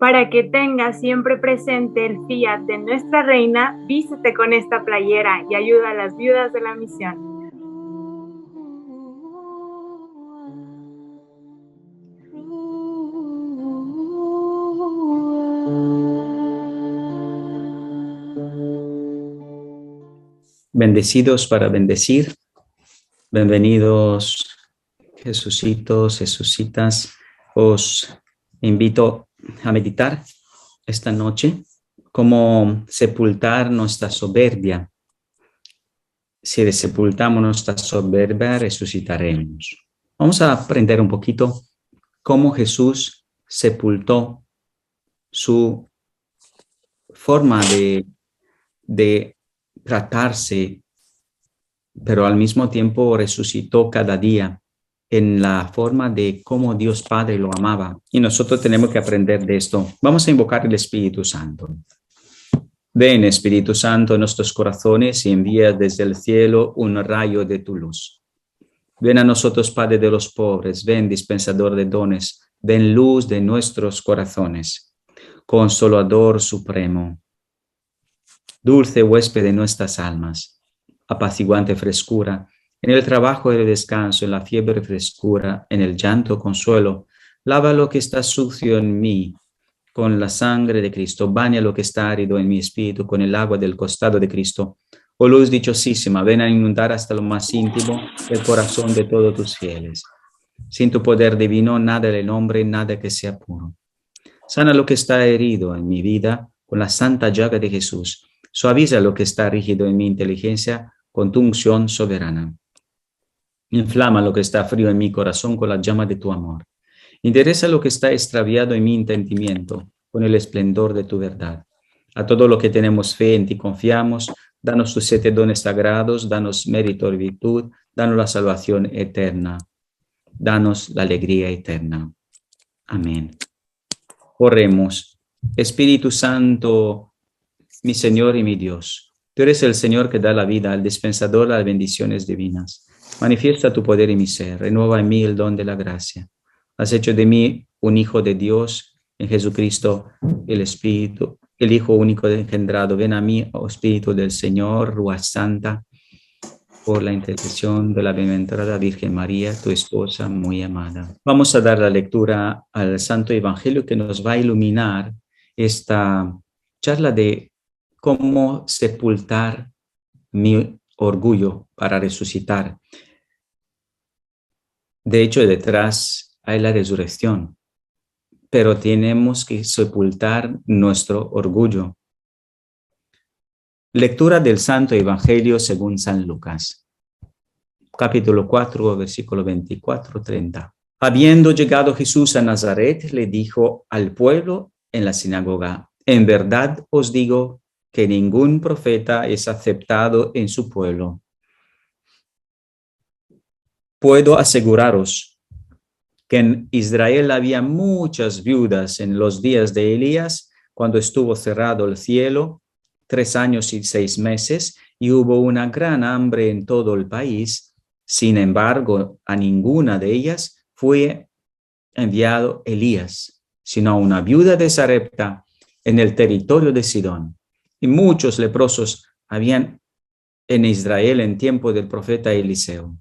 Para que tengas siempre presente el fiat de nuestra reina, vístete con esta playera y ayuda a las viudas de la misión. Bendecidos para bendecir. Bienvenidos, Jesucitos, Jesucitas. Os invito a meditar esta noche cómo sepultar nuestra soberbia. Si sepultamos nuestra soberbia, resucitaremos. Vamos a aprender un poquito cómo Jesús sepultó su forma de tratarse, pero al mismo tiempo resucitó cada día en la forma de cómo Dios Padre lo amaba. Y nosotros tenemos que aprender de esto. Vamos a invocar el Espíritu Santo. Ven, Espíritu Santo, en nuestros corazones y envía desde el cielo un rayo de tu luz. Ven a nosotros, Padre de los pobres, ven, dispensador de dones, ven luz de nuestros corazones, consolador supremo, dulce huésped de nuestras almas, apaciguante frescura, en el trabajo el descanso, en la fiebre frescura, en el llanto consuelo. Lava lo que está sucio en mí con la sangre de Cristo, baña lo que está árido en mi espíritu con el agua del costado de Cristo. Oh luz dichosísima, ven a inundar hasta lo más íntimo el corazón de todos tus fieles. Sin tu poder divino, nada del hombre, nada que sea puro. Sana lo que está herido en mi vida con la santa llaga de Jesús. Suaviza lo que está rígido en mi inteligencia con tu unción soberana. Inflama lo que está frío en mi corazón con la llama de tu amor. Interesa lo que está extraviado en mi entendimiento con el esplendor de tu verdad. A todo lo que tenemos fe, en ti confiamos. Danos tus 7 dones sagrados, danos mérito y virtud, danos la salvación eterna. Danos la alegría eterna. Amén. Oremos. Espíritu Santo, mi Señor y mi Dios, tú eres el Señor que da la vida, el dispensador de las bendiciones divinas. Manifiesta tu poder en mi ser, renueva en mí el don de la gracia. Has hecho de mí un hijo de Dios, en Jesucristo, el Espíritu, el Hijo único engendrado. Ven a mí, oh Espíritu del Señor, Rúa Santa, por la intercesión de la bienaventurada Virgen María, tu esposa muy amada. Vamos a dar la lectura al Santo Evangelio que nos va a iluminar esta charla de cómo sepultar mi orgullo para resucitar. De hecho, detrás hay la resurrección, pero tenemos que sepultar nuestro orgullo. Lectura del Santo Evangelio según San Lucas, capítulo 4, versículo 24-30. Habiendo llegado Jesús a Nazaret, le dijo al pueblo en la sinagoga: en verdad os digo que ningún profeta es aceptado en su pueblo. Puedo aseguraros que en Israel había muchas viudas en los días de Elías, cuando estuvo cerrado el cielo 3 años y 6 meses, y hubo una gran hambre en todo el país. Sin embargo, a ninguna de ellas fue enviado Elías, sino a una viuda de Sarepta en el territorio de Sidón. Y muchos leprosos habían en Israel en tiempo del profeta Eliseo.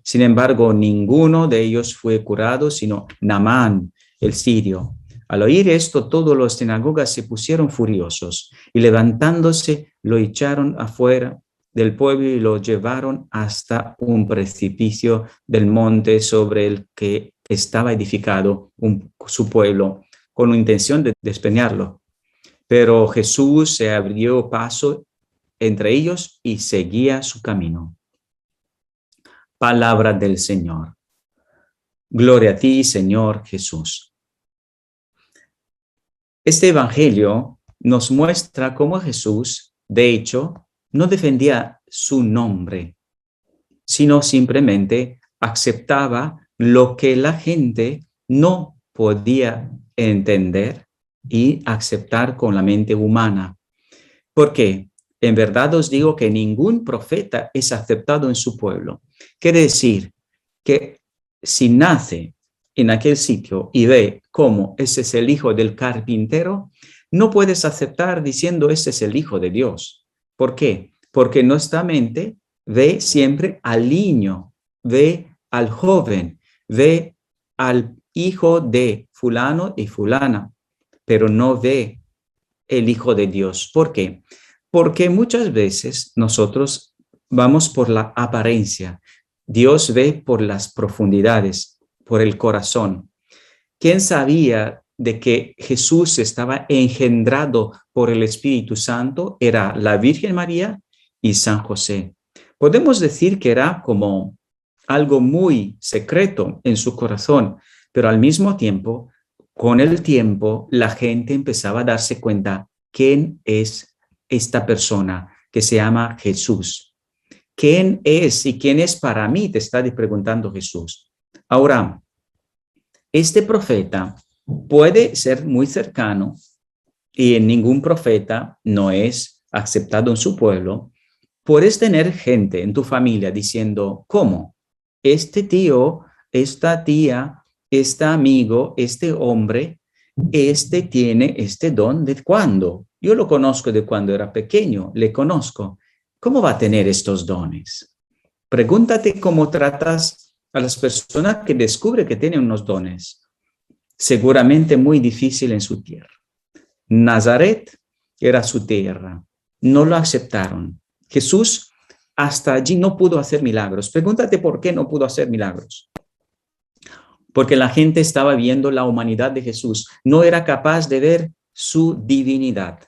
Sin embargo, ninguno de ellos fue curado, sino Naamán, el sirio. Al oír esto, todos los sinagogas se pusieron furiosos y levantándose lo echaron afuera del pueblo y lo llevaron hasta un precipicio del monte sobre el que estaba edificado su pueblo, con intención de despeñarlo. Pero Jesús se abrió paso entre ellos y seguía su camino. Palabra del Señor. Gloria a ti, Señor Jesús. Este evangelio nos muestra cómo Jesús, de hecho, no defendía su nombre, sino simplemente aceptaba lo que la gente no podía entender y aceptar con la mente humana. ¿Por qué? En verdad os digo que ningún profeta es aceptado en su pueblo. Quiere decir que si nace en aquel sitio y ve cómo ese es el hijo del carpintero, no puedes aceptar diciendo ese es el hijo de Dios. ¿Por qué? Porque nuestra mente ve siempre al niño, ve al joven, ve al hijo de fulano y fulana, pero no ve el Hijo de Dios. ¿Por qué? Porque muchas veces nosotros vamos por la apariencia. Dios ve por las profundidades, por el corazón. ¿Quién sabía de que Jesús estaba engendrado por el Espíritu Santo? Era la Virgen María y San José. Podemos decir que era como algo muy secreto en su corazón, pero al mismo tiempo, con el tiempo, la gente empezaba a darse cuenta quién es esta persona que se llama Jesús. ¿Quién es y quién es para mí? Te está preguntando Jesús. Ahora, este profeta puede ser muy cercano y ningún profeta no es aceptado en su pueblo. Puedes tener gente en tu familia diciendo, ¿cómo? Este tío, esta tía, este amigo, este hombre, este tiene este don. ¿De cuándo? Yo lo conozco de cuando era pequeño, le conozco. ¿Cómo va a tener estos dones? Pregúntate cómo tratas a las personas que descubre que tienen unos dones. Seguramente muy difícil en su tierra. Nazaret era su tierra. No lo aceptaron. Jesús hasta allí no pudo hacer milagros. Pregúntate por qué no pudo hacer milagros. Porque la gente estaba viendo la humanidad de Jesús. No era capaz de ver su divinidad.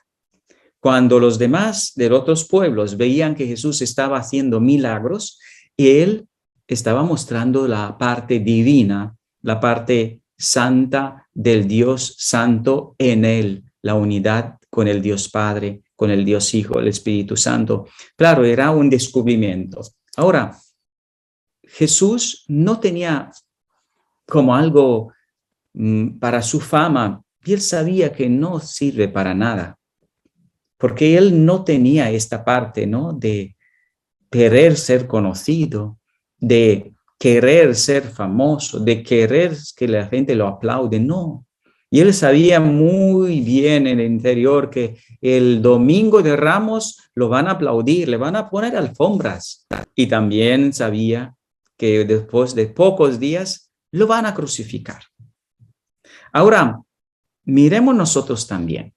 Cuando los demás de otros pueblos veían que Jesús estaba haciendo milagros, él estaba mostrando la parte divina, la parte santa del Dios santo en él, la unidad con el Dios Padre, con el Dios Hijo, el Espíritu Santo. Claro, era un descubrimiento. Ahora, Jesús no tenía como algo para su fama, y él sabía que no sirve para nada, porque él no tenía esta parte, ¿no? De querer ser conocido, de querer ser famoso, de querer que la gente lo aplaude, no. Y él sabía muy bien en el interior que el domingo de Ramos lo van a aplaudir, le van a poner alfombras. Y también sabía que después de pocos días lo van a crucificar. Ahora, miremos nosotros también.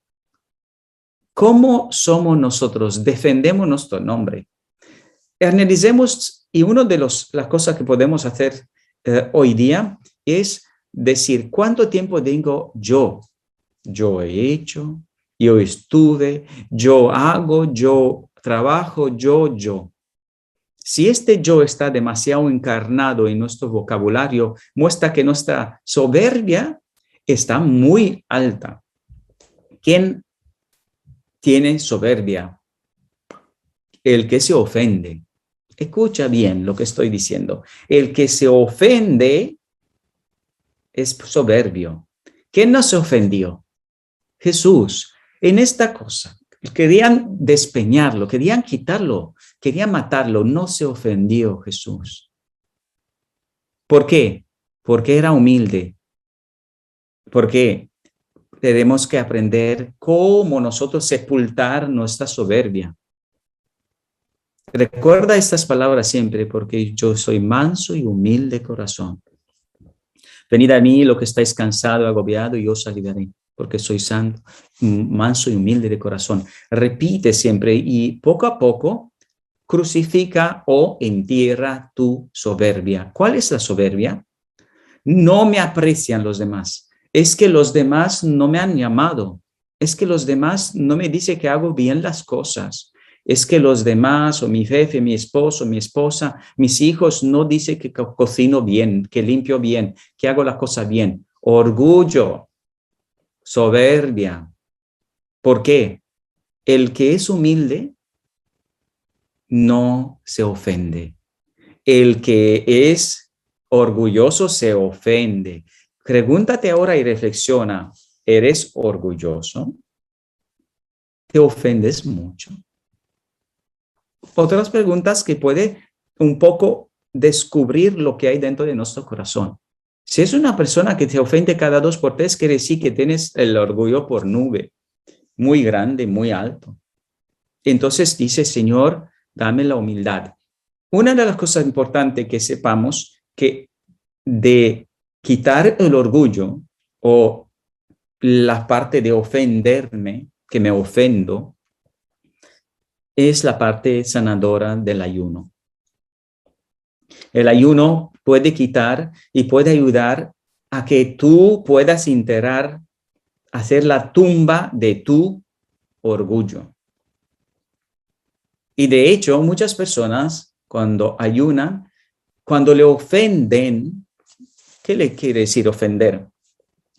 ¿Cómo somos nosotros? Defendemos nuestro nombre. Analicemos, y una de las cosas que podemos hacer hoy día es decir, ¿cuánto tiempo tengo yo? Yo he hecho, yo estuve, yo hago, yo trabajo, yo. Si este yo está demasiado encarnado en nuestro vocabulario, muestra que nuestra soberbia está muy alta. ¿Quién tiene soberbia? El que se ofende. Escucha bien lo que estoy diciendo. El que se ofende es soberbio. ¿Quién no se ofendió? Jesús. En esta cosa, querían despeñarlo, querían quitarlo, querían matarlo. No se ofendió Jesús. ¿Por qué? Porque era humilde. Porque tenemos que aprender cómo nosotros sepultar nuestra soberbia. Recuerda estas palabras siempre, porque yo soy manso y humilde de corazón. Venid a mí lo que estáis cansado, agobiado, y yo os aliviaré, porque soy santo, manso y humilde de corazón. Repite siempre y poco a poco crucifica o entierra tu soberbia. ¿Cuál es la soberbia? No me aprecian los demás. Es que los demás no me han llamado. Es que los demás no me dicen que hago bien las cosas. Es que los demás, o mi jefe, mi esposo, mi esposa, mis hijos no dicen que cocino bien, que limpio bien, que hago la cosa bien. Orgullo, soberbia. ¿Por qué? El que es humilde no se ofende. El que es orgulloso se ofende. Pregúntate ahora y reflexiona, ¿eres orgulloso? ¿Te ofendes mucho? Otras preguntas que puede un poco descubrir lo que hay dentro de nuestro corazón. Si es una persona que te ofende cada 2 por 3, quiere decir que tienes el orgullo por nube, muy grande, muy alto. Entonces dice, Señor, dame la humildad. Una de las cosas importantes que sepamos que de quitar el orgullo o la parte de ofenderme, que me ofendo, es la parte sanadora del ayuno. El ayuno puede quitar y puede ayudar a que tú puedas integrar, hacer la tumba de tu orgullo. Y de hecho, muchas personas cuando ayunan, cuando le ofenden, ¿qué le quiere decir ofender?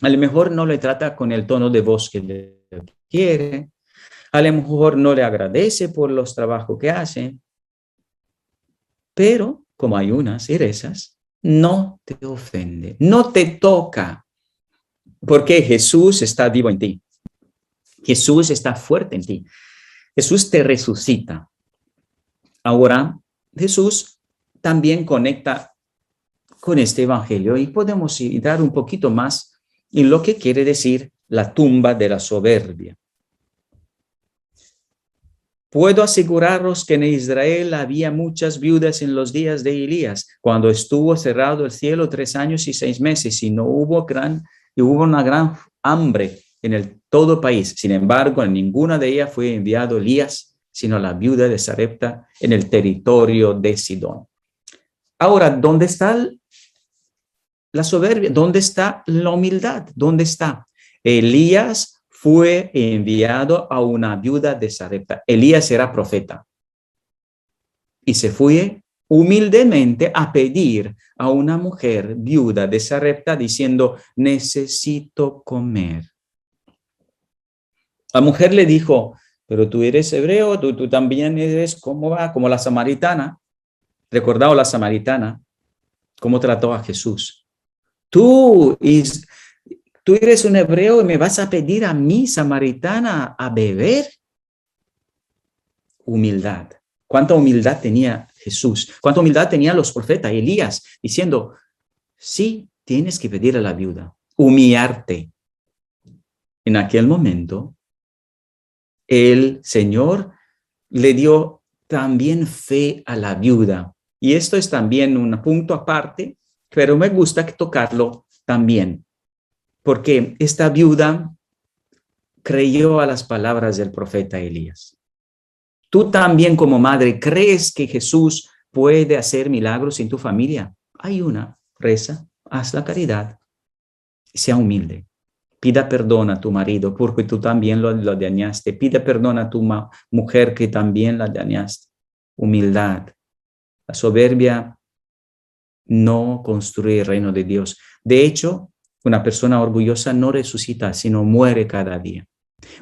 A lo mejor no le trata con el tono de voz que le quiere, a lo mejor no le agradece por los trabajos que hace, pero como ayunas y rezas, no te ofende, no te toca, porque Jesús está vivo en ti. Jesús está fuerte en ti. Jesús te resucita. Ahora, Jesús también conecta con este evangelio y podemos dar un poquito más en lo que quiere decir la tumba de la soberbia. Puedo aseguraros que en Israel había muchas viudas en los días de Elías, cuando estuvo cerrado el cielo 3 años y 6 meses, y no hubo una gran hambre en todo el país. Sin embargo, en ninguna de ellas fue enviado Elías, sino la viuda de Sarepta en el territorio de Sidón. Ahora, ¿dónde está la soberbia? ¿Dónde está la humildad? ¿Dónde está? Elías fue enviado a una viuda de Sarepta. Elías era profeta y se fue humildemente a pedir a una mujer viuda de Sarepta diciendo, necesito comer. La mujer le dijo, pero tú eres hebreo, tú también eres, ¿cómo va? Como la samaritana. Recordado la samaritana, cómo trató a Jesús. Tú eres un hebreo y me vas a pedir a mí, samaritana, a beber. Humildad. ¿Cuánta humildad tenía Jesús? ¿Cuánta humildad tenían los profetas? Elías diciendo, sí, tienes que pedir a la viuda, humillarte. En aquel momento, el Señor le dio también fe a la viuda. Y esto es también un punto aparte, pero me gusta tocarlo también, porque esta viuda creyó a las palabras del profeta Elías. Tú también como madre, ¿crees que Jesús puede hacer milagros en tu familia? Ayuna, reza, haz la caridad, sea humilde. Pida perdón a tu marido porque tú también lo dañaste. Pide perdón a tu mujer que también la dañaste. Humildad. La soberbia no construye el reino de Dios. De hecho, una persona orgullosa no resucita, sino muere cada día.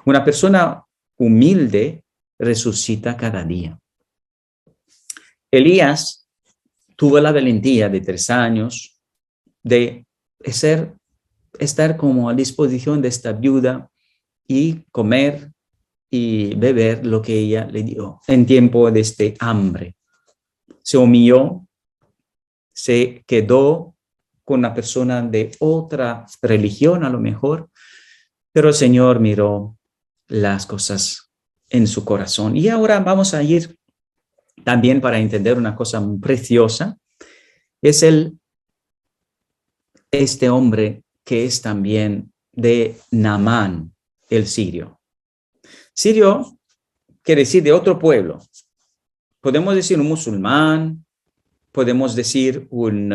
Una persona humilde resucita cada día. Elías tuvo la valentía de 3 años de estar como a disposición de esta viuda y comer y beber lo que ella le dio en tiempo de este hambre. Se humilló, se quedó con una persona de otra religión a lo mejor, pero el Señor miró las cosas en su corazón. Y ahora vamos a ir también para entender una cosa muy preciosa, es este hombre que es también de Naamán, el sirio. Sirio quiere decir de otro pueblo. Podemos decir un musulmán, podemos decir un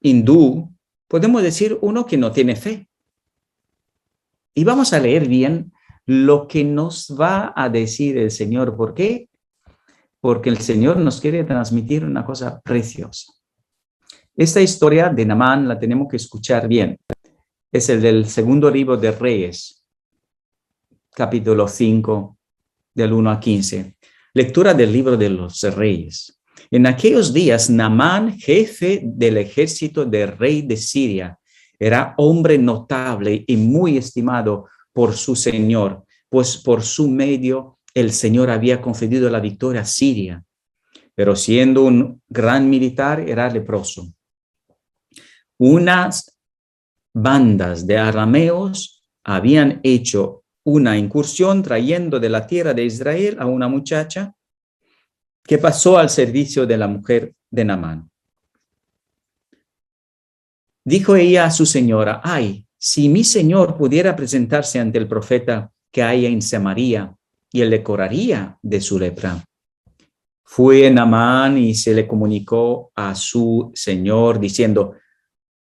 hindú, podemos decir uno que no tiene fe. Y vamos a leer bien lo que nos va a decir el Señor. ¿Por qué? Porque el Señor nos quiere transmitir una cosa preciosa. Esta historia de Naamán la tenemos que escuchar bien. Es el del segundo libro de Reyes, capítulo 5, del 1 a 15. Lectura del libro de los Reyes. En aquellos días, Naamán, jefe del ejército del rey de Siria, era hombre notable y muy estimado por su Señor, pues por su medio el Señor había concedido la victoria a Siria. Pero siendo un gran militar, era leproso. Unas bandas de arameos habían hecho una incursión trayendo de la tierra de Israel a una muchacha que pasó al servicio de la mujer de Naamán. Dijo ella a su señora: ay, si mi señor pudiera presentarse ante el profeta que hay en Samaria, y él le curaría de su lepra. Fue Naamán y se le comunicó a su señor diciendo: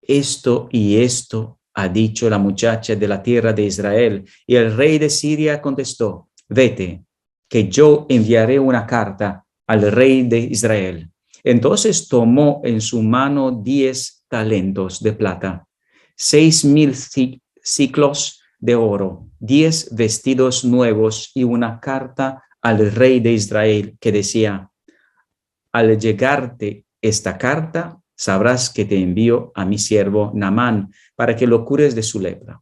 esto y esto ha dicho la muchacha de la tierra de Israel. Y el rey de Siria contestó: vete, que yo enviaré una carta al rey de Israel. Entonces tomó en su mano 10 talentos de plata, 6,000 ciclos de oro, 10 vestidos nuevos y una carta al rey de Israel que decía: al llegarte esta carta, sabrás que te envío a mi siervo Naamán para que lo cures de su lepra.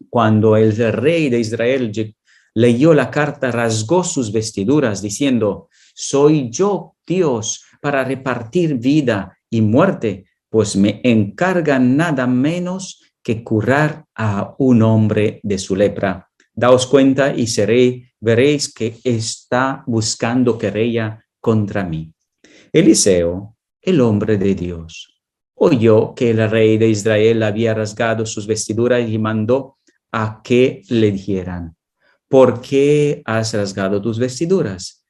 Cuando el rey de Israel leyó la carta, rasgó sus vestiduras diciendo: soy yo, Dios, para repartir vida y muerte, pues me encargan nada menos que curar a un hombre de su lepra. Daos cuenta y veréis que está buscando querella contra mí. Eliseo, el hombre de Dios, oyó que el rey de Israel había rasgado sus vestiduras y mandó a que le dijeran: ¿por qué has rasgado tus vestiduras?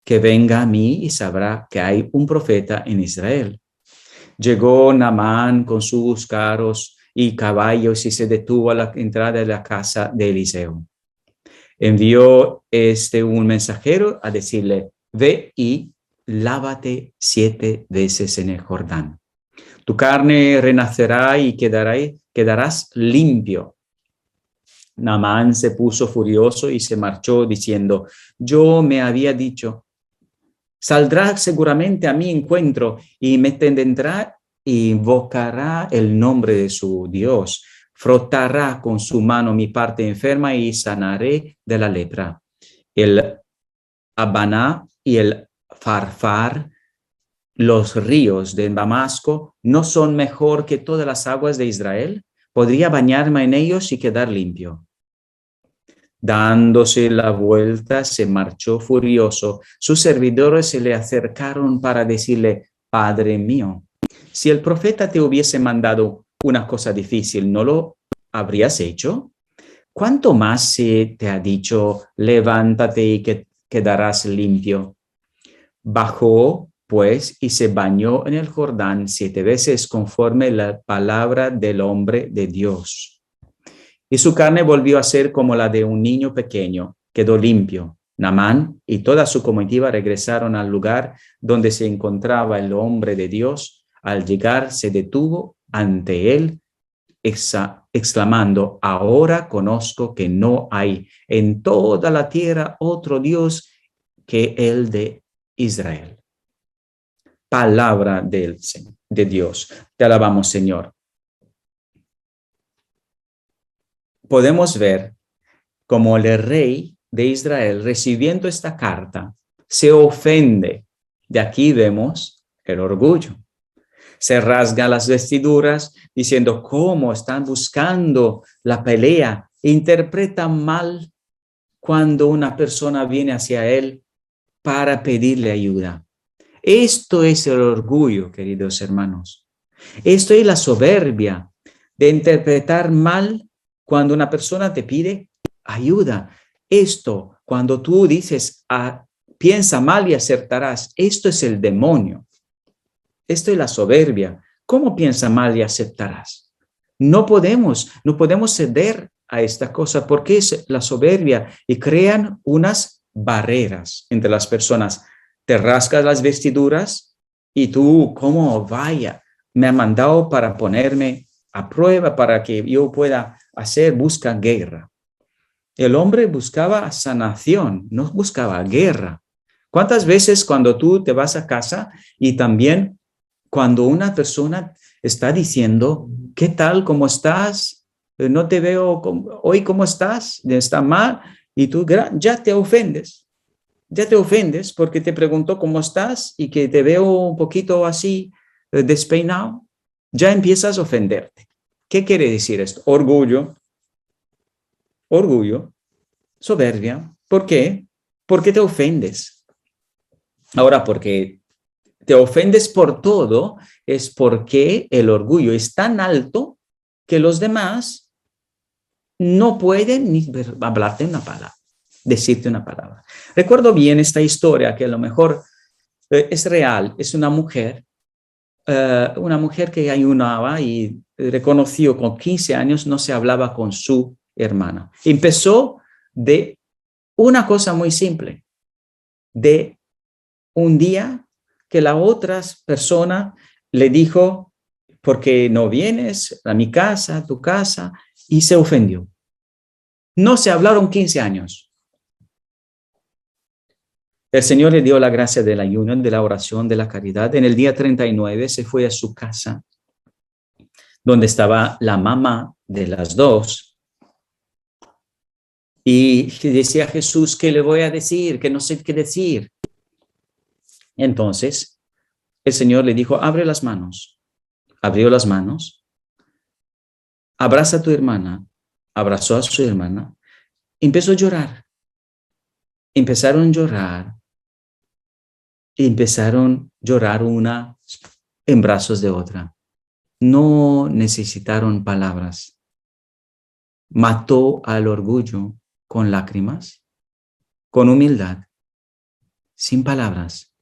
Que venga a mí y sabrá que hay un profeta en Israel. Llegó Naamán con sus carros y caballos y se detuvo a la entrada de la casa de Eliseo. Envió un mensajero a decirle: ve y lávate 7 veces en el Jordán. Tu carne renacerá y quedarás limpio. Naamán se puso furioso y se marchó diciendo: yo me había dicho, saldrá seguramente a mi encuentro y me tendrá e invocará el nombre de su Dios. Frotará con su mano mi parte enferma y sanaré de la lepra. El Abana y el Farfar, los ríos de Damasco, ¿no son mejor que todas las aguas de Israel? Podría bañarme en ellos y quedar limpio. Dándose la vuelta, se marchó furioso. Sus servidores se le acercaron para decirle: Padre mío, si el profeta te hubiese mandado una cosa difícil, ¿no lo habrías hecho? ¿Cuánto más se te ha dicho: levántate y que quedarás limpio? Bajó, pues, y se bañó en el Jordán 7 veces conforme la palabra del hombre de Dios. Y su carne volvió a ser como la de un niño pequeño, quedó limpio. Naamán y toda su comitiva regresaron al lugar donde se encontraba el hombre de Dios. Al llegar, se detuvo ante él, exclamando: ahora conozco que no hay en toda la tierra otro Dios que el de Israel. Palabra de Dios. Te alabamos, Señor. Podemos ver cómo el rey de Israel, recibiendo esta carta, se ofende. De aquí vemos el orgullo. Se rasga las vestiduras diciendo: ¿cómo están buscando la pelea? Interpretan mal cuando una persona viene hacia él para pedirle ayuda. Esto es el orgullo, queridos hermanos. Esto es la soberbia de interpretar mal cuando una persona te pide ayuda. Esto, cuando tú dices: piensa mal y acertarás, esto es el demonio. Esto es la soberbia. ¿Cómo piensa mal y aceptarás? No podemos ceder a esta cosa porque es la soberbia y crean unas barreras entre las personas. Te rascas las vestiduras y tú, ¿cómo vaya? Me ha mandado para ponerme a prueba para que yo pueda busca guerra. El hombre buscaba sanación, no buscaba guerra. ¿Cuántas veces cuando tú te vas a casa y también cuando una persona está diciendo: ¿qué tal? ¿Cómo estás? No te veo hoy, ¿cómo estás? ¿Está mal? Y tú ya te ofendes. Ya te ofendes porque te preguntó cómo estás y que te veo un poquito así despeinado. ya empiezas a ofenderte. ¿Qué quiere decir esto? Orgullo, soberbia. ¿Por qué? Porque te ofendes. Ahora, porque te ofendes por todo, es porque el orgullo es tan alto que los demás no pueden ni hablarte una palabra, decirte una palabra. Recuerdo bien esta historia que a lo mejor es real. Es una mujer que ayunaba y reconoció con 15 años no se hablaba con su hermana. Empezó de una cosa muy simple, de un día que la otra persona le dijo, ¿por qué no vienes a mi casa, a tu casa? Y se ofendió. No se hablaron 15 años. El Señor le dio la gracia del ayuno, de la oración, de la caridad. En el día 39 se fue a su casa, donde estaba la mamá de las dos. Y decía a Jesús, ¿qué le voy a decir? Que no sé qué decir. Entonces, el Señor le dijo, abre las manos. Abrió las manos. Abraza a tu hermana. Abrazó a su hermana. Empezó a llorar. Empezaron a llorar. Y empezaron a llorar una en brazos de otra. No necesitaron palabras. Mató al orgullo con lágrimas, con humildad, sin palabras.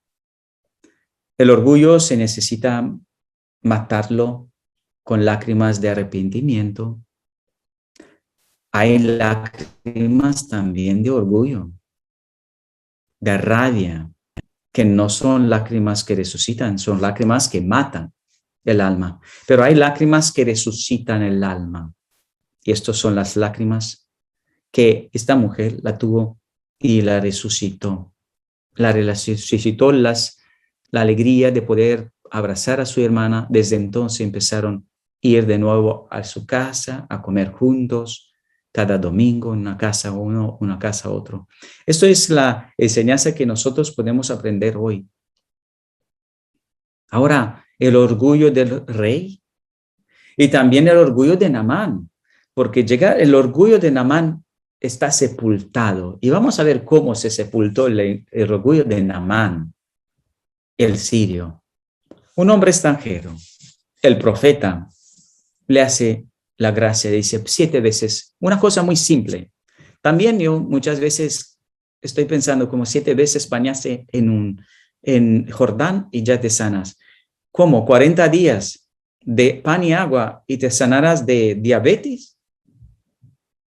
El orgullo se necesita matarlo con lágrimas de arrepentimiento. Hay lágrimas también de orgullo, de rabia, que no son lágrimas que resucitan, son lágrimas que matan el alma. Pero hay lágrimas que resucitan el alma. Y estas son las lágrimas que esta mujer la tuvo y la resucitó. La resucitó la alegría de poder abrazar a su hermana. Desde entonces empezaron a ir de nuevo a su casa, a comer juntos, cada domingo, en una casa uno, una casa otro. Esto es la enseñanza que nosotros podemos aprender hoy. Ahora, el orgullo del rey y también el orgullo de Naamán, porque el orgullo de Naamán está sepultado. Y vamos a ver cómo se sepultó el orgullo de Naamán, el sirio. Un hombre extranjero, el profeta, le hace la gracia, dice 7 veces, una cosa muy simple. También yo muchas veces estoy pensando como 7 veces bañarse en Jordán y ya te sanas. ¿Cómo? 40 días de pan y agua y te sanarás de diabetes,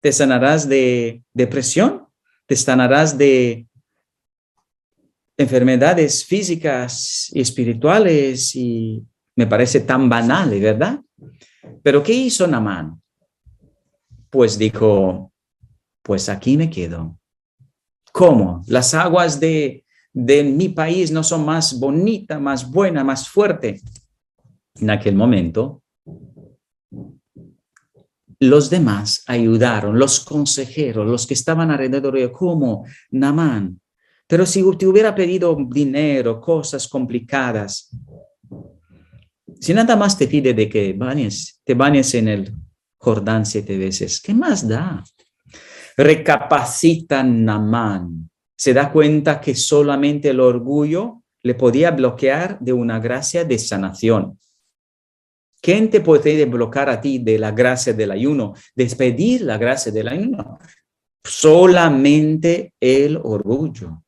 te sanarás de depresión, te sanarás de enfermedades físicas y espirituales, y me parece tan banal, ¿verdad? Pero ¿qué hizo Naamán? Pues dijo, pues aquí me quedo. ¿Cómo? Las aguas de mi país no son más bonitas, más buenas, más fuertes. En aquel momento, los demás ayudaron, los consejeros, los que estaban alrededor de ¿cómo? Naamán. Pero si te hubiera pedido dinero, cosas complicadas, si nada más te pide de que te bañes en el Jordán 7 veces, ¿qué más da? Recapacita Naamán. Se da cuenta que solamente el orgullo le podía bloquear de una gracia de sanación. ¿Quién te puede bloquear a ti de la gracia del ayuno? Despedir la gracia del ayuno. Solamente el orgullo.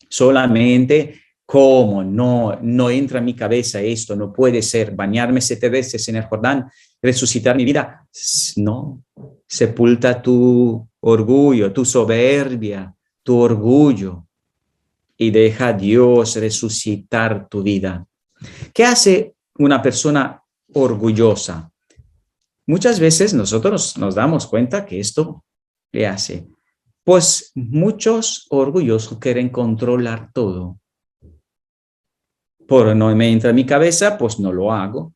Solamente, ¿cómo? No entra en mi cabeza esto, no puede ser. Bañarme 7 veces en el Jordán, resucitar mi vida. No, sepulta tu orgullo, tu soberbia, tu orgullo, y deja a Dios resucitar tu vida. ¿Qué hace una persona orgullosa? Muchas veces nosotros nos damos cuenta que esto le hace. Pues muchos orgullosos quieren controlar todo. Por no me entra en mi cabeza, pues no lo hago.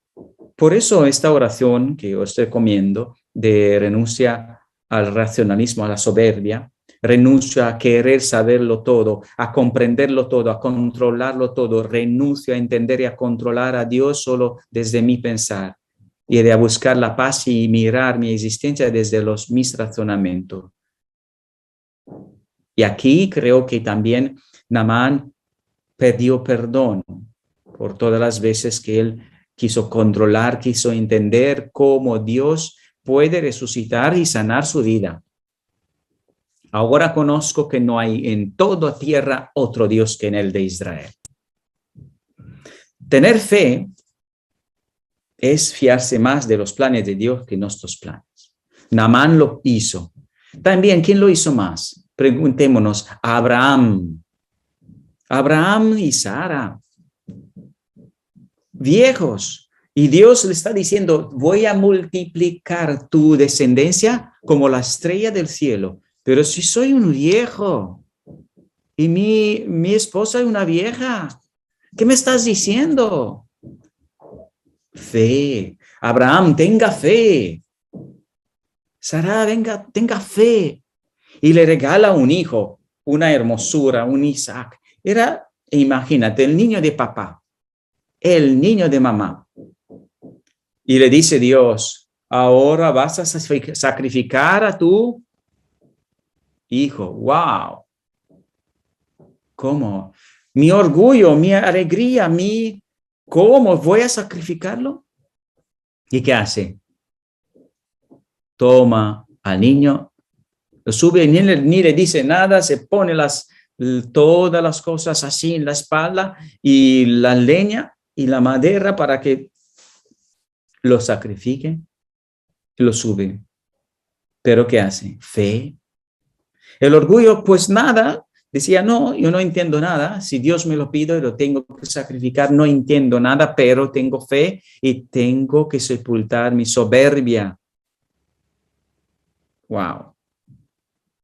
Por eso esta oración que yo estoy comiendo de renuncia al racionalismo, a la soberbia, renuncio a querer saberlo todo, a comprenderlo todo, a controlarlo todo, renuncio a entender y a controlar a Dios solo desde mi pensar y de a buscar la paz y mirar mi existencia desde mis razonamientos. Y aquí creo que también Naamán pidió perdón por todas las veces que él quiso controlar, quiso entender cómo Dios puede resucitar y sanar su vida. Ahora conozco que no hay en toda tierra otro Dios que en el de Israel. Tener fe es fiarse más de los planes de Dios que nuestros planes. Naamán lo hizo. También, ¿quién lo hizo más? Preguntémonos, Abraham y Sara, viejos. Y Dios le está diciendo, voy a multiplicar tu descendencia como la estrella del cielo. Pero si soy un viejo y mi esposa es una vieja, ¿qué me estás diciendo? Fe. Abraham, tenga fe. Sara, tenga fe. Y le regala un hijo, una hermosura, un Isaac. Imagínate, el niño de papá, el niño de mamá. Y le dice Dios, ahora vas a sacrificar a tu hijo. ¡Wow! ¿Cómo? Mi orgullo, mi alegría, ¿cómo voy a sacrificarlo? ¿Y qué hace? Toma al niño, lo sube, ni le dice nada, se pone todas las cosas así en la espalda y la leña y la madera para que lo sacrifique y lo sube. ¿Pero qué hace? Fe. El orgullo, pues nada, decía, no, yo no entiendo nada. Si Dios me lo pide, lo tengo que sacrificar. No entiendo nada, pero tengo fe y tengo que sepultar mi soberbia. Wow.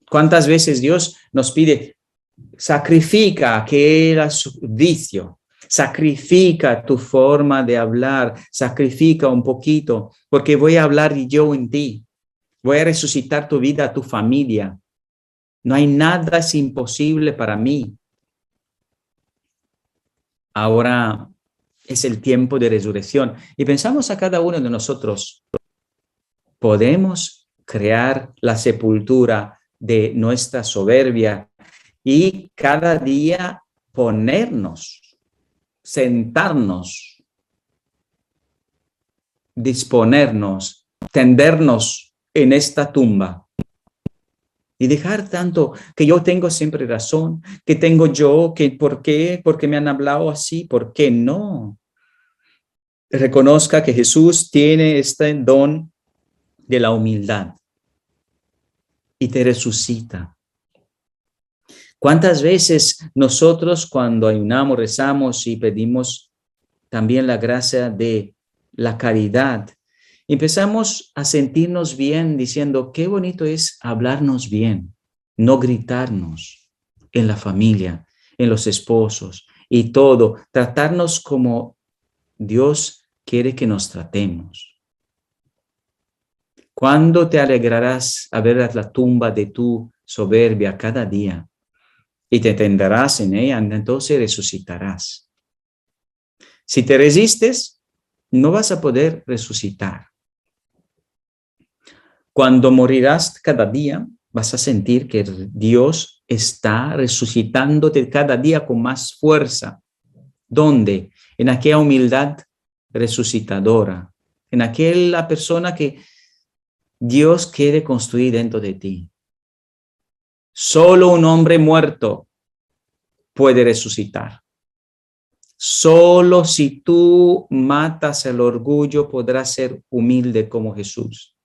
¿Cuántas veces Dios nos pide, sacrifica que era su vicio, sacrifica tu forma de hablar, sacrifica un poquito, porque voy a hablar yo en ti, voy a resucitar tu vida, tu familia. No hay nada es imposible para mí. Ahora es el tiempo de resurrección y pensamos a cada uno de nosotros, podemos crear la sepultura de nuestra soberbia y cada día ponernos, sentarnos, disponernos, tendernos en esta tumba y dejar tanto que yo tengo siempre razón, que tengo yo, que por qué, porque me han hablado así, ¿por qué no? Reconozca que Jesús tiene este don de la humildad y te resucita. ¿Cuántas veces nosotros cuando ayunamos, rezamos y pedimos también la gracia de la caridad, empezamos a sentirnos bien diciendo qué bonito es hablarnos bien, no gritarnos en la familia, en los esposos y todo, tratarnos como Dios quiere que nos tratemos? ¿Cuándo te alegrarás a ver la tumba de tu soberbia cada día? Y te tenderás en ella, entonces resucitarás. Si te resistes, no vas a poder resucitar. Cuando morirás cada día, vas a sentir que Dios está resucitándote cada día con más fuerza. ¿Dónde? En aquella humildad resucitadora, en aquella persona que Dios quiere construir dentro de ti. Solo un hombre muerto puede resucitar. Solo si tú matas el orgullo podrás ser humilde como Jesús.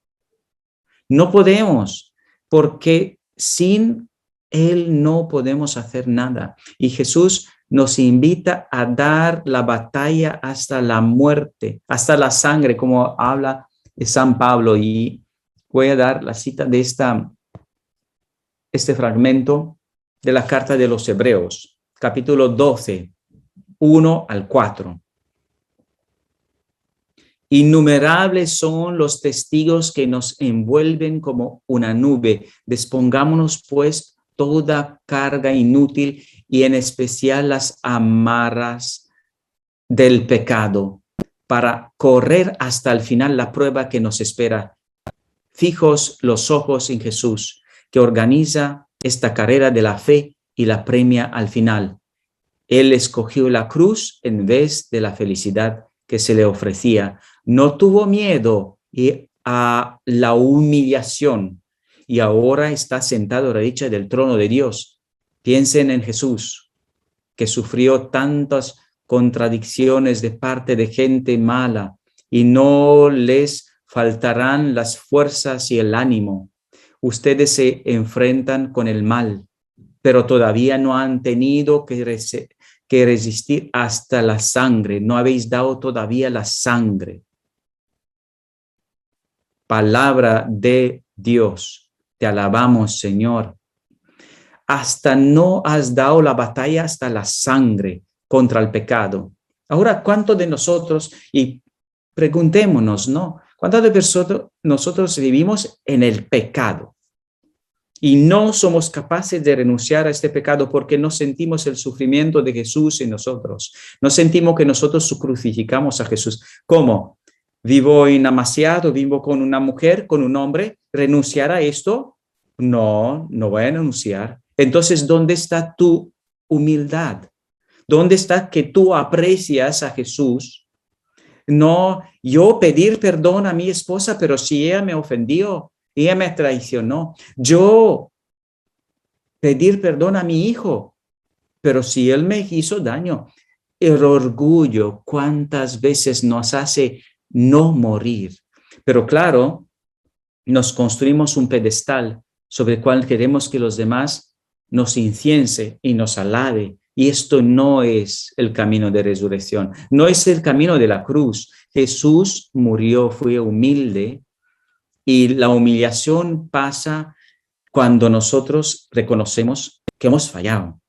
No podemos, porque sin Él no podemos hacer nada. Y Jesús nos invita a dar la batalla hasta la muerte, hasta la sangre, como habla de San Pablo. Y voy a dar la cita de este fragmento de la carta de los Hebreos, capítulo 12, 1 al 4. Innumerables son los testigos que nos envuelven como una nube. Despongámonos, pues, toda carga inútil y en especial las amarras del pecado para correr hasta el final la prueba que nos espera. Fijos los ojos en Jesús, que organiza esta carrera de la fe y la premia al final. Él escogió la cruz en vez de la felicidad que se le ofrecía. No tuvo miedo a la humillación y ahora está sentado a la derecha del trono de Dios. Piensen en Jesús, que sufrió tantas contradicciones de parte de gente mala y no les faltarán las fuerzas y el ánimo. Ustedes se enfrentan con el mal, pero todavía no han tenido que resistir hasta la sangre. No habéis dado todavía la sangre. Palabra de Dios. Te alabamos, Señor. Hasta no has dado la batalla hasta la sangre contra el pecado. Ahora, ¿cuántos de nosotros, y preguntémonos, ¿no? ¿Cuántos de nosotros vivimos en el pecado? Y no somos capaces de renunciar a este pecado porque no sentimos el sufrimiento de Jesús en nosotros. No sentimos que nosotros crucificamos a Jesús. ¿Cómo? ¿Vivo inamaciado? ¿Vivo con una mujer, con un hombre? ¿Renunciar a esto? No, no voy a renunciar. Entonces, ¿dónde está tu humildad? ¿Dónde está que tú aprecias a Jesús? No, yo pedir perdón a mi esposa, pero si ella me ofendió, ella me traicionó. Yo pedir perdón a mi hijo, pero si él me hizo daño. El orgullo, ¿cuántas veces nos hace no morir? Pero claro, nos construimos un pedestal sobre el cual queremos que los demás nos inciense y nos alabe. Y esto no es el camino de resurrección, no es el camino de la cruz. Jesús murió, fue humilde, y la humillación pasa cuando nosotros reconocemos que hemos fallado.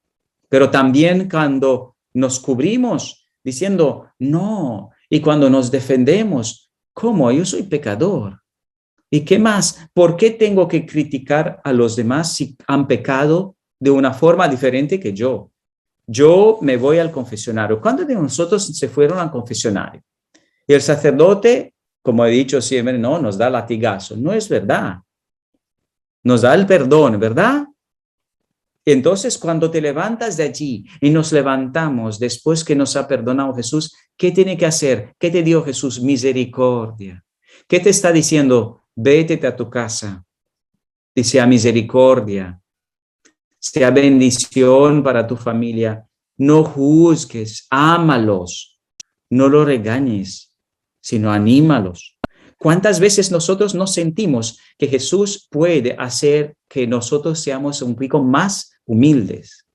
Pero también cuando nos cubrimos diciendo no, y cuando nos defendemos, ¿cómo? Yo soy pecador. ¿Y qué más? ¿Por qué tengo que criticar a los demás si han pecado de una forma diferente que yo? Yo me voy al confesionario. ¿Cuántos de nosotros se fueron al confesionario? Y el sacerdote, como he dicho siempre, no, nos da latigazo. No es verdad. Nos da el perdón, ¿verdad? Entonces, cuando te levantas de allí y nos levantamos después que nos ha perdonado Jesús, ¿qué tiene que hacer? ¿Qué te dio Jesús? Misericordia. ¿Qué te está diciendo? Vete a tu casa y sea misericordia, sea bendición para tu familia. No juzgues, ámalos, no lo regañes, sino anímalos. ¿Cuántas veces nosotros nos sentimos que Jesús puede hacer que nosotros seamos un poco más humildes?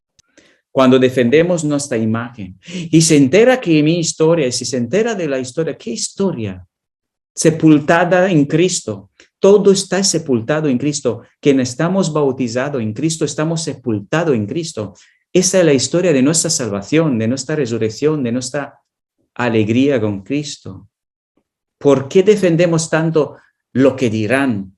Cuando defendemos nuestra imagen y se entera que mi historia, si se entera de la historia, ¿qué historia? Sepultada en Cristo. Todo está sepultado en Cristo. Quienes estamos bautizados en Cristo, estamos sepultados en Cristo. Esa es la historia de nuestra salvación, de nuestra resurrección, de nuestra alegría con Cristo. ¿Por qué defendemos tanto lo que dirán?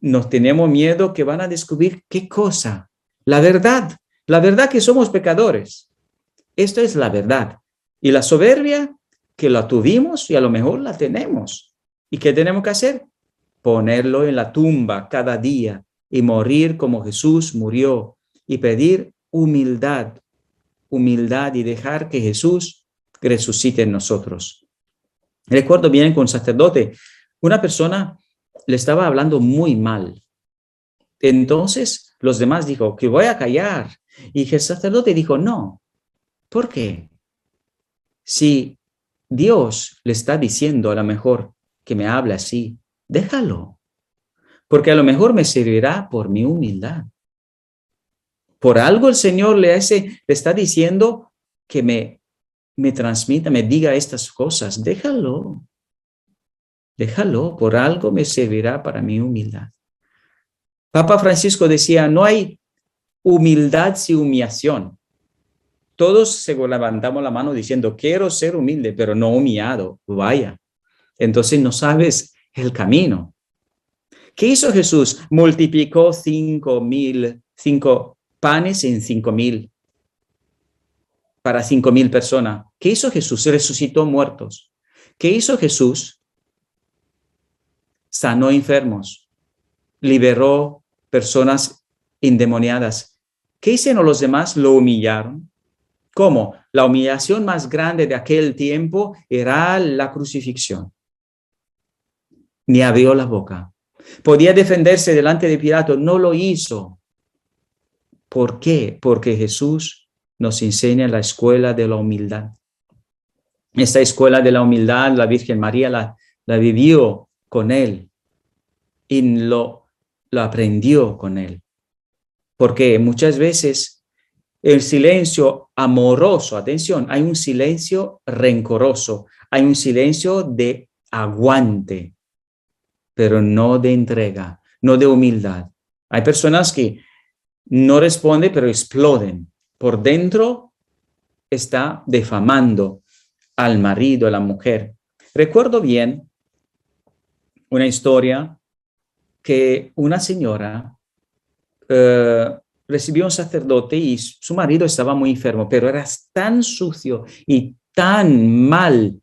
Nos tenemos miedo que van a descubrir qué cosa. La verdad que somos pecadores. Esto es la verdad. Y la soberbia, que la tuvimos y a lo mejor la tenemos. ¿Y qué tenemos que hacer? Ponerlo en la tumba cada día y morir como Jesús murió y pedir humildad y dejar que Jesús resucite en nosotros. Recuerdo bien con un sacerdote, una persona le estaba hablando muy mal. Entonces los demás dijo que voy a callar. Y el sacerdote dijo, no. ¿Por qué? Si Dios le está diciendo a lo mejor que me hable así, déjalo. Porque a lo mejor me servirá por mi humildad. Por algo el Señor le está diciendo que me transmita, me diga estas cosas. Déjalo. Déjalo, por algo me servirá para mi humildad. Papa Francisco decía, no hay humildad sin humillación. Todos se levantamos la mano diciendo, quiero ser humilde, pero no humillado. Vaya, entonces no sabes el camino. ¿Qué hizo Jesús? Multiplicó 5 panes en 5,000 para 5,000 personas. ¿Qué hizo Jesús? Resucitó muertos. ¿Qué hizo Jesús? Sanó enfermos, liberó personas endemoniadas. ¿Qué hicieron los demás? Lo humillaron. ¿Cómo? La humillación más grande de aquel tiempo era la crucifixión. Ni abrió la boca. Podía defenderse delante de Pilato, no lo hizo. ¿Por qué? Porque Jesús nos enseña la escuela de la humildad. Esta escuela de la humildad, la Virgen María la vivió con él y lo aprendió con él. Porque muchas veces el silencio amoroso, atención, hay un silencio rencoroso, hay un silencio de aguante, pero no de entrega, no de humildad. Hay personas que no responden, pero exploden. Por dentro está defamando al marido, a la mujer. Recuerdo bien una historia que una señora recibió un sacerdote y su marido estaba muy enfermo, pero era tan sucio y tan mal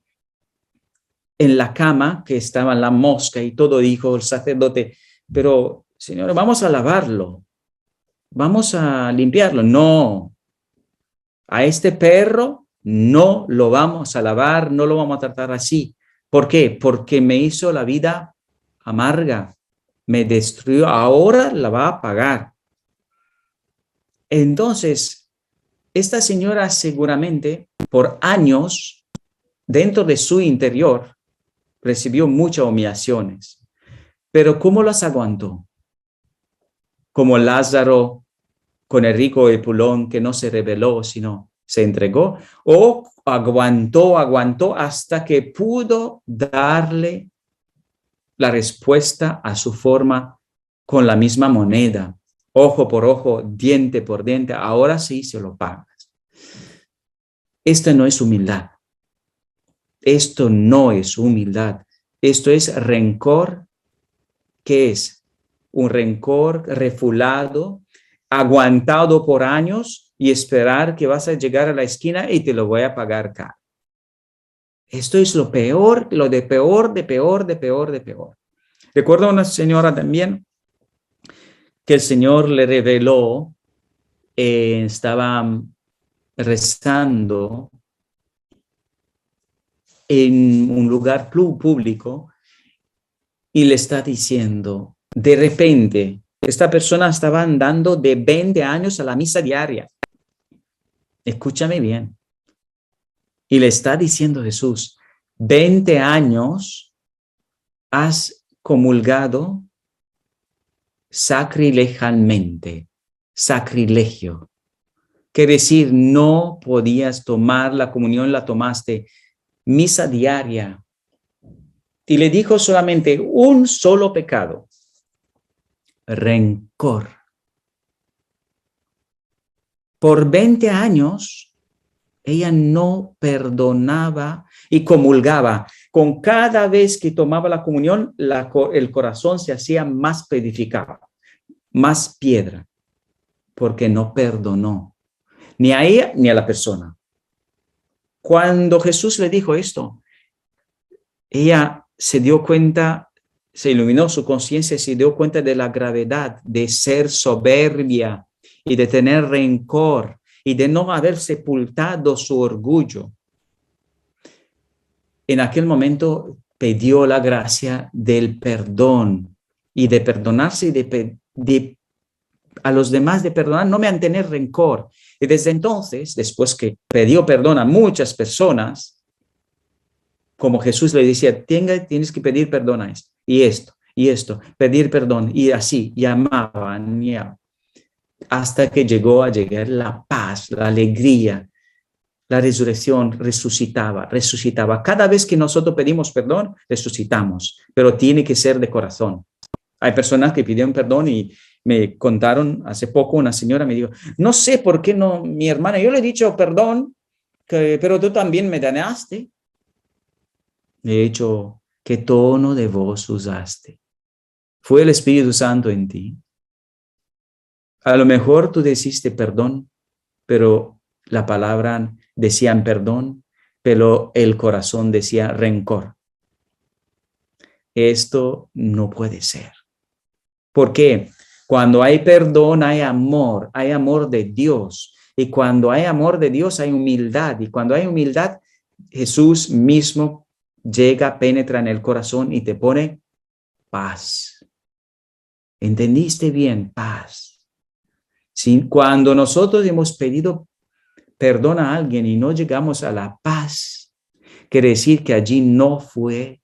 en la cama que estaba la mosca y todo. Dijo el sacerdote, pero señora, vamos a lavarlo, vamos a limpiarlo. No, a este perro no lo vamos a lavar, no lo vamos a tratar así. ¿Por qué? Porque me hizo la vida amarga, me destruyó, ahora la va a pagar. Entonces, esta señora seguramente por años dentro de su interior recibió muchas humillaciones, pero ¿cómo las aguantó? Como Lázaro con el rico Epulón, que no se rebeló, sino se entregó, o aguantó hasta que pudo darle la respuesta a su forma con la misma moneda, ojo por ojo, diente por diente, ahora sí se lo pagas. Esto no es humildad. Esto no es humildad. Esto es rencor. ¿Qué es? Un rencor refulado, aguantado por años y esperar que vas a llegar a la esquina y te lo voy a pagar caro. Esto es lo peor, lo de peor, de peor, de peor, de peor. Recuerdo a una señora también que el Señor le reveló, estaba rezando en un lugar público y le está diciendo, de repente, esta persona estaba andando de 20 años a la misa diaria. Escúchame bien. Y le está diciendo Jesús, 20 años has comulgado sacrilegialmente, sacrilegio. Quiere decir, no podías tomar la comunión, la tomaste, misa diaria. Y le dijo solamente un solo pecado, rencor. Por 20 años, ella no perdonaba y comulgaba. Con cada vez que tomaba la comunión, el corazón se hacía más pedificado, más piedra, porque no perdonó, ni a ella ni a la persona. Cuando Jesús le dijo esto, ella se dio cuenta, se iluminó su conciencia y se dio cuenta de la gravedad de ser soberbia y de tener rencor y de no haber sepultado su orgullo. En aquel momento pidió la gracia del perdón y de perdonarse y de a los demás, de perdonar, no mantener rencor. Y desde entonces, después que pidió perdón a muchas personas, como Jesús le decía, tienes que pedir perdón a esto, y esto, pedir perdón, y así, y amaban, hasta que llegó a llegar la paz, la alegría, la resurrección, resucitaba. Cada vez que nosotros pedimos perdón, resucitamos, pero tiene que ser de corazón. Hay personas que pidieron perdón y me contaron hace poco, una señora me dijo, no sé por qué no, mi hermana, yo le he dicho perdón, pero tú también me dañaste. De hecho, ¿Qué tono de voz usaste? ¿Fue el Espíritu Santo en ti? A lo mejor tú deciste perdón, pero la palabra decían perdón, pero el corazón decía rencor. Esto no puede ser. ¿Por qué? Cuando hay perdón, hay amor de Dios. Y cuando hay amor de Dios, hay humildad. Y cuando hay humildad, Jesús mismo llega, penetra en el corazón y te pone paz. ¿Entendiste bien? Paz. ¿Sí? Cuando nosotros hemos pedido perdón a alguien y no llegamos a la paz, quiere decir que allí no fue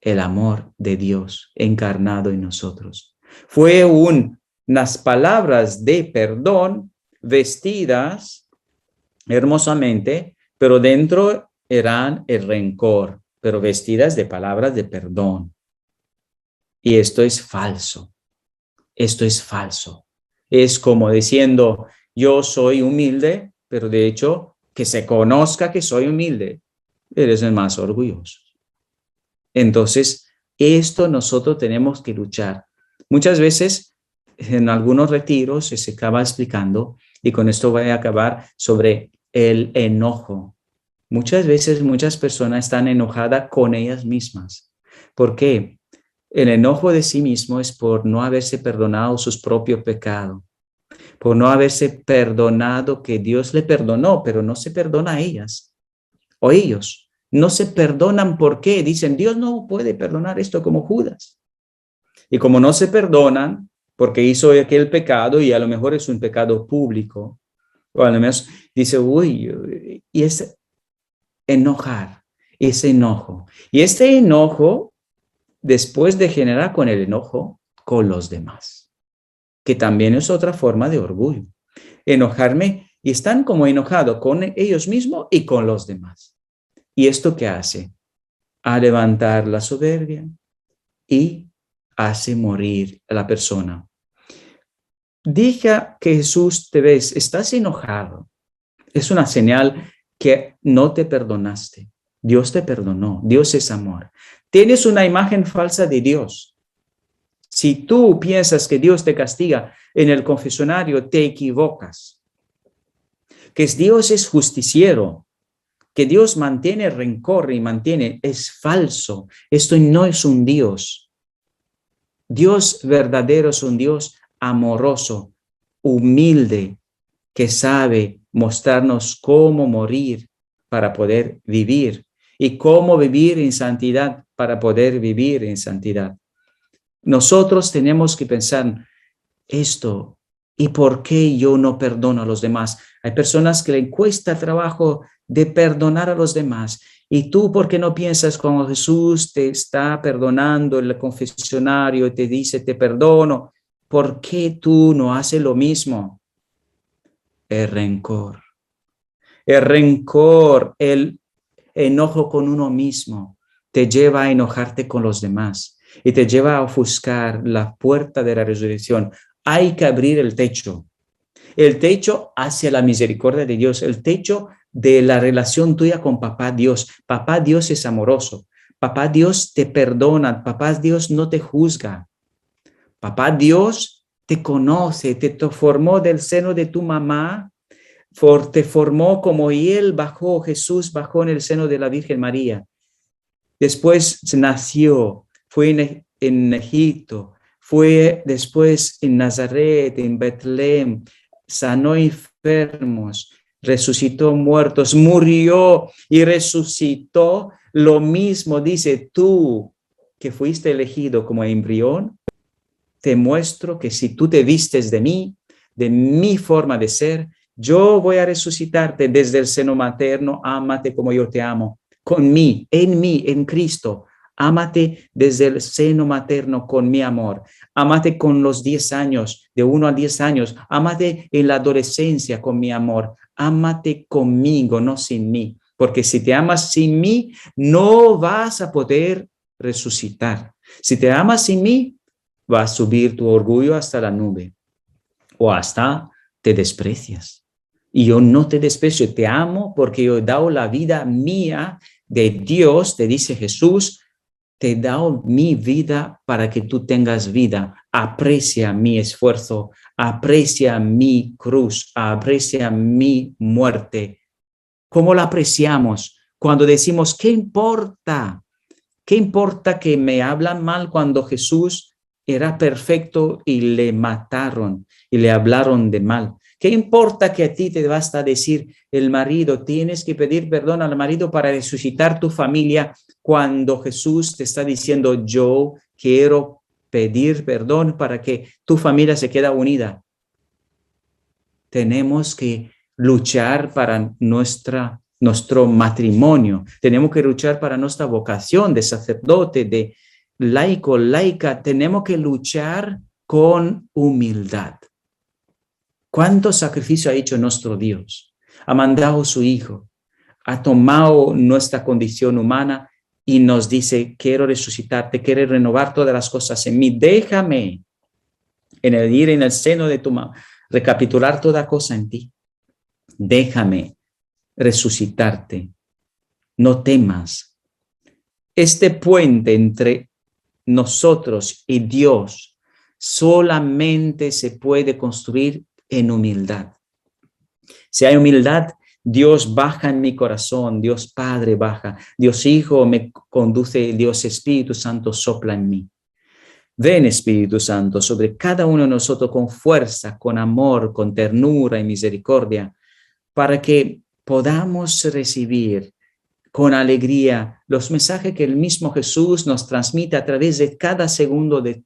el amor de Dios encarnado en nosotros. Fue unas palabras de perdón vestidas hermosamente, pero dentro eran el rencor, pero vestidas de palabras de perdón. Y esto es falso. Esto es falso. Es como diciendo, yo soy humilde, pero de hecho, que se conozca que soy humilde, eres el más orgulloso. Entonces, esto nosotros tenemos que luchar. Muchas veces, en algunos retiros, se acaba explicando, y con esto voy a acabar, sobre el enojo. Muchas veces, muchas personas están enojadas con ellas mismas. ¿Por qué? El enojo de sí mismo es por no haberse perdonado sus propios pecados, por no haberse perdonado que Dios le perdonó, pero no se perdona a ellas o ellos. No se perdonan. ¿Por qué? Dicen, Dios no puede perdonar esto, como Judas. Y como no se perdonan porque hizo aquel pecado, y a lo mejor es un pecado público, o a lo menos dice, uy, y es enojar, ese enojo. Y este enojo, después de generar con el enojo, con los demás, que también es otra forma de orgullo. Enojarme, y están como enojados con ellos mismos y con los demás. ¿Y esto qué hace? A levantar la soberbia y hace morir a la persona. Diga que Jesús te ves, estás enojado. Es una señal que no te perdonaste. Dios te perdonó. Dios es amor. Tienes una imagen falsa de Dios. Si tú piensas que Dios te castiga en el confesionario, te equivocas. Que Dios es justiciero, que Dios mantiene rencor y es falso. Esto no es un Dios. Dios verdadero es un Dios amoroso, humilde, que sabe mostrarnos cómo morir para poder vivir y cómo vivir en santidad para poder vivir en santidad. Nosotros tenemos que pensar esto. ¿Y por qué yo no perdono a los demás? Hay personas que le cuesta trabajo de perdonar a los demás. ¿Y tú por qué no piensas cuando Jesús te está perdonando en el confesionario y te dice te perdono? ¿Por qué tú no haces lo mismo? El rencor, el enojo con uno mismo te lleva a enojarte con los demás y te lleva a ofuscar la puerta de la resurrección. Hay que abrir el techo hacia la misericordia de Dios, el techo de la relación tuya con Papá Dios. Papá Dios es amoroso. Papá Dios te perdona. Papá Dios no te juzga. Papá Dios te conoce, te formó del seno de tu mamá, te formó como Jesús bajó en el seno de la Virgen María. Después nació, fue en Egipto, fue después en Nazaret, en Betlem, sanó enfermos, resucitó muertos, murió y resucitó. Lo mismo dice, tú que fuiste elegido como embrión, te muestro que si tú te vistes de mí, de mi forma de ser, yo voy a resucitarte desde el seno materno. Ámate como yo te amo, mí, en Cristo. Ámate desde el seno materno con mi amor. Ámate con los 10 años, de 1 a 10 años. Ámate en la adolescencia con mi amor. Ámate conmigo, no sin mí. Porque si te amas sin mí, no vas a poder resucitar. Si te amas sin mí, va a subir tu orgullo hasta la nube o hasta te desprecias. Y yo no te desprecio, te amo porque yo he dado la vida mía de Dios, te dice Jesús, te he dado mi vida para que tú tengas vida. Aprecia mi esfuerzo, aprecia mi cruz, aprecia mi muerte. ¿Cómo la apreciamos? Cuando decimos, ¿qué importa? ¿Qué importa que me hablan mal cuando Jesús era perfecto y le mataron y le hablaron de mal? ¿Qué importa que a ti te basta decir el marido, tienes que pedir perdón al marido para resucitar tu familia cuando Jesús te está diciendo, yo quiero pedir perdón para que tu familia se quede unida? Tenemos que luchar para nuestro matrimonio. Tenemos que luchar para nuestra vocación de sacerdote, de laico, laica. Tenemos que luchar con humildad. ¿Cuánto sacrificio ha hecho nuestro Dios? Ha mandado a su Hijo, ha tomado nuestra condición humana y nos dice, quiero resucitarte, quiero renovar todas las cosas en mí. Déjame ir en el seno de tu mano, recapitular toda cosa en ti. Déjame resucitarte. No temas. Este puente entre nosotros y Dios solamente se puede construir en humildad. Si hay humildad, Dios baja en mi corazón, Dios Padre baja, Dios Hijo me conduce, Dios Espíritu Santo sopla en mí. Ven, Espíritu Santo, sobre cada uno de nosotros con fuerza, con amor, con ternura y misericordia, para que podamos recibir con alegría los mensajes que el mismo Jesús nos transmite a través de cada segundo de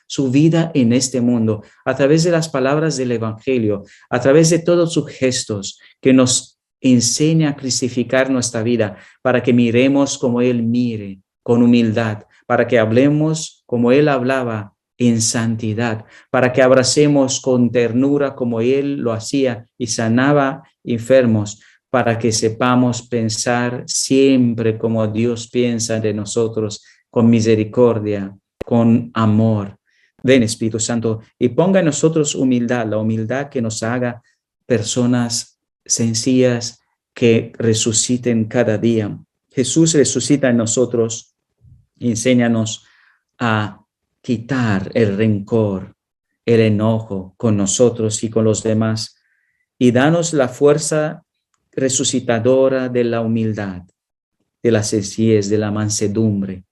su vida en este mundo, a través de las palabras del Evangelio, a través de todos sus gestos que nos enseña a crucificar nuestra vida, para que miremos como Él mire, con humildad, para que hablemos como Él hablaba, en santidad, para que abracemos con ternura como Él lo hacía y sanaba enfermos, para que sepamos pensar siempre como Dios piensa de nosotros, con misericordia, con amor. Ven, Espíritu Santo, y ponga en nosotros humildad, la humildad que nos haga personas sencillas que resuciten cada día. Jesús resucita en nosotros, enséñanos a quitar el rencor, el enojo con nosotros y con los demás, y danos la fuerza resucitadora de la humildad, de la sencillez, de la mansedumbre.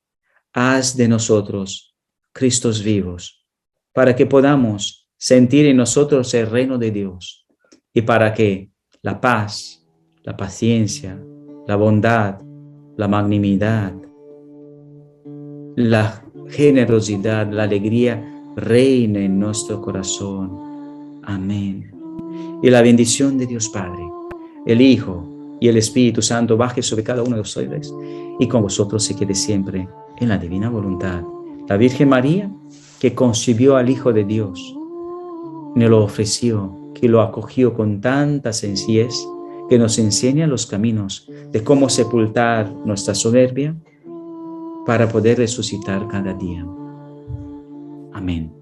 Haz de nosotros Cristos vivos, para que podamos sentir en nosotros el reino de Dios y para que la paz, la paciencia, la bondad, la magnanimidad, la generosidad, la alegría reine en nuestro corazón. Amén. Y la bendición de Dios Padre, el Hijo y el Espíritu Santo baje sobre cada uno de ustedes y con vosotros se quede siempre en la divina voluntad. La Virgen María, que concibió al Hijo de Dios, nos lo ofreció, que lo acogió con tanta sencillez, que nos enseña los caminos de cómo sepultar nuestra soberbia para poder resucitar cada día. Amén.